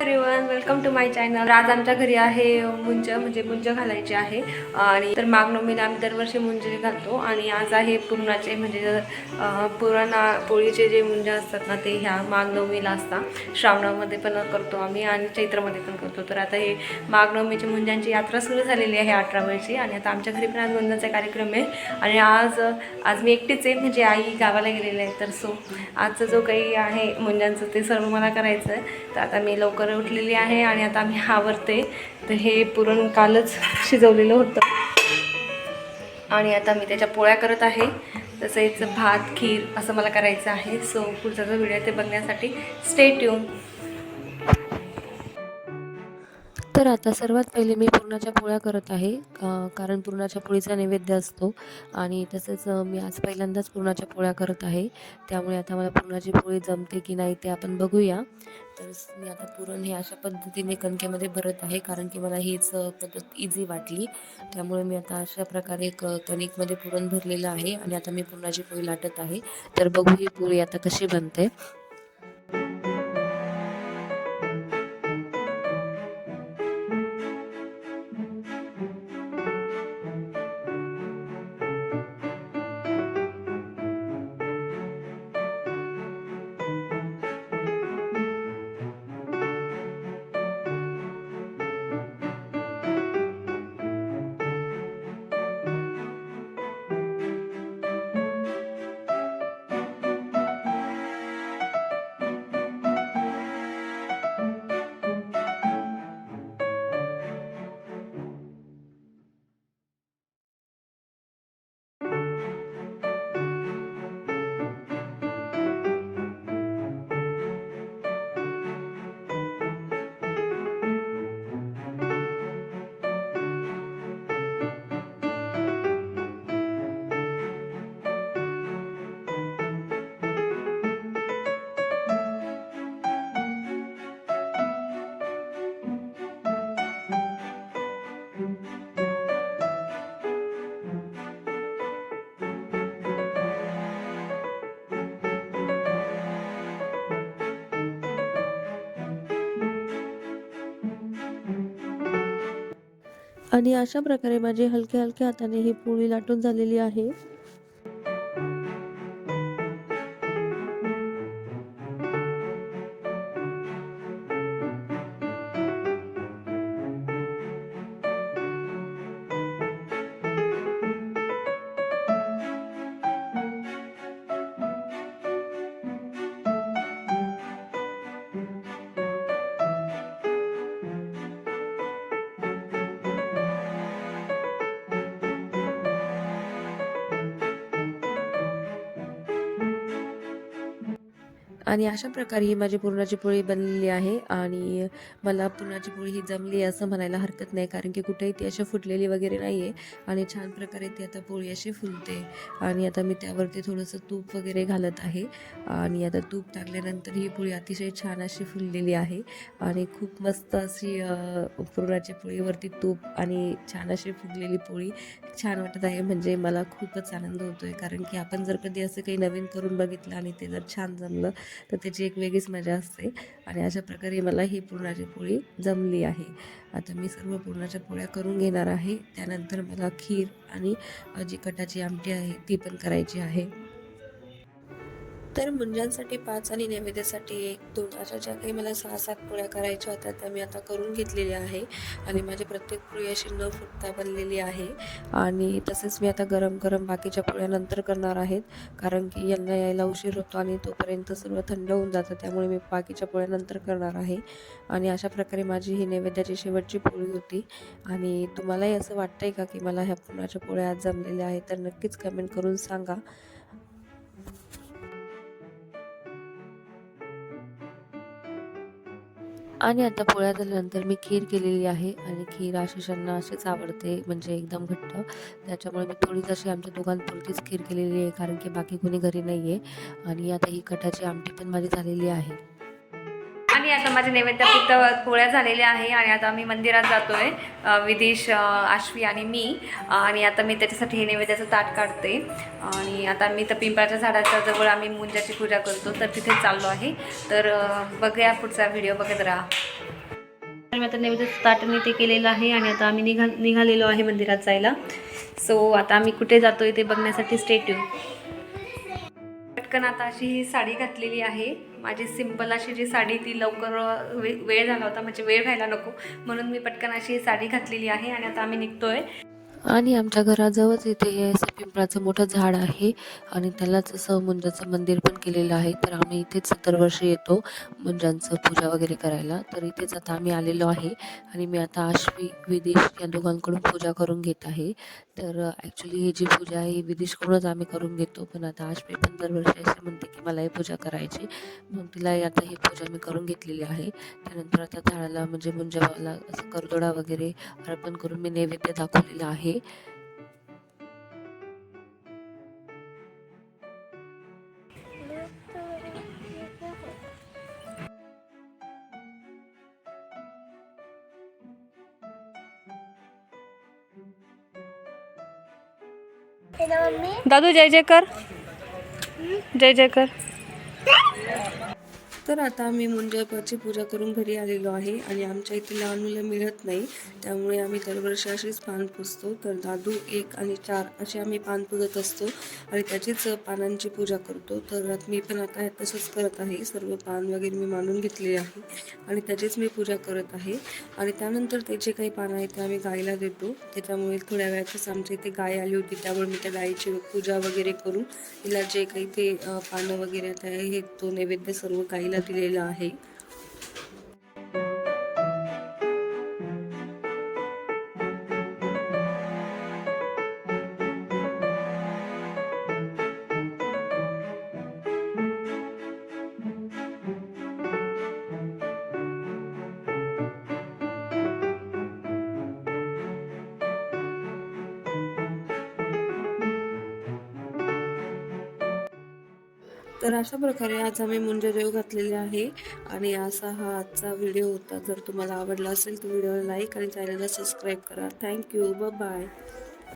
Everyone, welcome to my channel. आज आमच्या घरी आहे मुंज, म्हणजे मुंज घालायची आहे। आणि तर माघनवमीला आम्ही दरवर्षी मुंज घालतो आणि आज आहे पुरणाचे, म्हणजे पोळीचे जे मुंज असतात ना, ते ह्या माघनवमीला असतात। श्रावणामध्ये पण करतो आम्ही आणि चैत्रामध्ये पण करतो। तर आता हे माघनवमीच्या मुंजांची यात्रा सुरू झालेली आहे 18 आणि आता आमच्या घरी पण आज मुंजाचा कार्यक्रम आहे। आणि आज मी एकटीच आहे, म्हणजे आई गावाला गेलेली आहे। तर आजचं जो काही आहे मुंजांचं ते सर्व मला करायचं आहे। तर आता मी लवकर उठलेली आहे आणि आता मी आवरते। तर हे पुरण कालच शिजवलेलं होतं आणि आता मी त्याच्या पोळ्या करत आहे। तसेच भात खीर असं मला करायचं आहे। पुढचा जो व्हिडिओ ते बघण्यासाठी स्टे ट्यून। तर आता सर्वात पहिले मी पुरणाच्या पोळ्या करत आहे, कारण पुरणाच्या पोळीचा नैवेद्य असतो आणि तसेच मी आज पहिल्यांदाच पुरणाच्या पोळ्या करत आहे। त्यामुळे आता मला पुरणाची पोळी जमते की नाही ते आपण बघूया। तर मी आता पुरण हे अशा पद्धतीने कणकेमध्ये भरत आहे, कारण की मला हीच पद्धत इझी वाटली। त्यामुळे मी आता अशा प्रकारे कणिकमध्ये पुरण भरलेलं आहे आणि आता मी पुरणाची पोळी लाटत आहे। तर बघू ही पोळी आता कशी बनते। आणि अशा प्रकारे माझी हलक्या हलक्या हाताने ही पोळी लाटून झालेली आहे। आणि अशा प्रकारे ही माझी पुरणाची पोळी बनलेली आहे आणि मला पुरणाची पोळी ही जमली असं म्हणायला हरकत नाही, कारण की कुठेही ती अशी फुटलेली वगैरे नाही आहे आणि छान प्रकारे ती आता पोळी अशी फुलते। आणि आता मी त्यावरती थोडंसं तूप वगैरे घालत आहे आणि आता तूप टाकल्यानंतर ही पोळी अतिशय छान अशी फुललेली आहे आणि खूप मस्त अशी पुरणाची पोळीवरती तूप आणि छान अशी फुगलेली पोळी छान वाटत आहे। म्हणजे मला खूपच आनंद होतो आहे, कारण की आपण जर कधी असं काही नवीन करून बघितलं आणि ते जर छान जमलं तर त्याची एक वेगळीच मजा असते। आणि अशा प्रकारे मला ही पुरणाची पोळी जमली आहे। आता मी सर्व पुरणाच्या पोळ्या करून घेणार आहे। त्यानंतर मला खीर आणि जी कटाची आमटी आहे ती पण करायची आहे। तर मुंजांसाठी 5 आणि नैवेद्यासाठी 1-2 अशा ज्या काही मला 6-7 पोळ्या करायच्या होत्या त्या मी आता करून घेतलेल्या आहे आणि माझी प्रत्येक पोळी अशी न फुटता बनलेली आहे। आणि तसेच मी आता गरम गरम बाकीच्या पोळ्या नंतर करणार आहेत, कारण की यांना यायला उशीर होतो आणि तोपर्यंत सर्व थंड होऊन जातं। त्यामुळे मी बाकीच्या पोळ्या नंतर करणार आहे। आणि अशा प्रकारे माझी ही नैवेद्याची शेवटची पोळी होती। आणि तुम्हालाही असं वाटतंय का की मला ह्या पुरणाच्या पोळ्या आज जमलेल्या आहेत, तर नक्कीच कमेंट करून सांगा। आणि आता पोळ्या झाल्यानंतर मी खीर केलेली आहे आणि खीर आशिषांना अशीच आवडते, म्हणजे एकदम घट्ट। त्याच्यामुळे मी थोडीच अशी आमच्या दोघांपुरतीच खीर केलेली आहे, कारण की बाकी कोणी घरी नाही आहे। आणि आता ही कटाची आमटी पण माझी झालेली आहे। आणि आता माझ्या नैवेद्यापुरतं पोळ्या झालेल्या आहे आणि आता मी मंदिरात जातोय, विदेश, आश्वी आणि मी। आणि आता मी त्याच्यासाठी हे नैवेद्याचं ताट काढते आणि आता मी तर पिंपळाच्या झाडाच्या जवळ आम्ही मुंजाची पूजा करतो, तर तिथे चाललो आहे। तर बघूया पुढचा व्हिडिओ बघत राहा। मी आता नैवेद्य ताटाने ते केलेलं आहे आणि आता आम्ही निघालेलो आहे मंदिरात जायला. सो आता आम्ही कुठे जातोय ते बघण्यासाठी स्टे ट्यून. पटकन आता अशी ही साडी घातलेली आहे. माझी सिंपल अशी जी साडी ती लवकर वेळ झाला होता, म्हणजे वेळ व्हायला नको म्हणून मी पटकन अशी साडी घातलेली आहे आणि आता आम्ही निघतोय. आणि आमच्या घराजवळच इथे असं पिंपळाचं मोठं झाड आहे आणि त्यालाच असं मुंजाचं मंदिर पण केलेलं आहे. तर आम्ही इथेच दरवर्षी येतो मुंजांचं पूजा वगैरे करायला. तर इथेच आता आम्ही आलेलो आहे आणि मी आता आश्वी विदेश या दोघांकडून पूजा करून घेत आहे. तर ॲक्च्युली ही जी पूजा आहे ही विदेशकडूनच आम्ही करून घेतो, पण आता आश्वी पण दरवर्षी असे म्हणते की मला ही पूजा करायची, मग तिलाही आता ही पूजा मी करून घेतलेली आहे. त्यानंतर आता झाडाला म्हणजे मुंजाला असं करदोडा वगैरे अर्पण करून मी नैवेद्य दाखवलेला आहे. दादू जय जय कर, जय जय कर. तर आता आम्ही मुंजाची पूजा करून घरी आलेलो आहे आणि आमच्या इथे लहान मुलं मिळत नाही, त्यामुळे आम्ही दरवर्षी अशीच पान पुजतो. तर दादू 1 आणि 4 असे आम्ही पान पुजत असतो आणि त्याचीच पानांची पूजा करतो. तर मी पण आता तसंच करत आहे. सर्व पान वगैरे मी मांडून घेतले आहे आणि त्याचीच मी पूजा करत आहे. आणि त्यानंतर ते जे काही पानं आहेत ते आम्ही गायला देतो. त्याच्यामुळे थोड्या वेळातच आमच्या इथे गाय आली होती, त्यामुळे मी त्या गायीची पूजा वगैरे करून तिला जे काही ते पानं वगैरे आहे तो नैवेद्य सर्व गायीला दिलेला आहे. तर अशा प्रकारे आज आम्ही मुंजा देव घातलेले आहे आणि असा हा आजचा व्हिडिओ होता. जर तुम्हाला आवडला असेल तर व्हिडिओला लाईक आणि चॅनलला सबस्क्राईब करा. थँक्यू. बाय.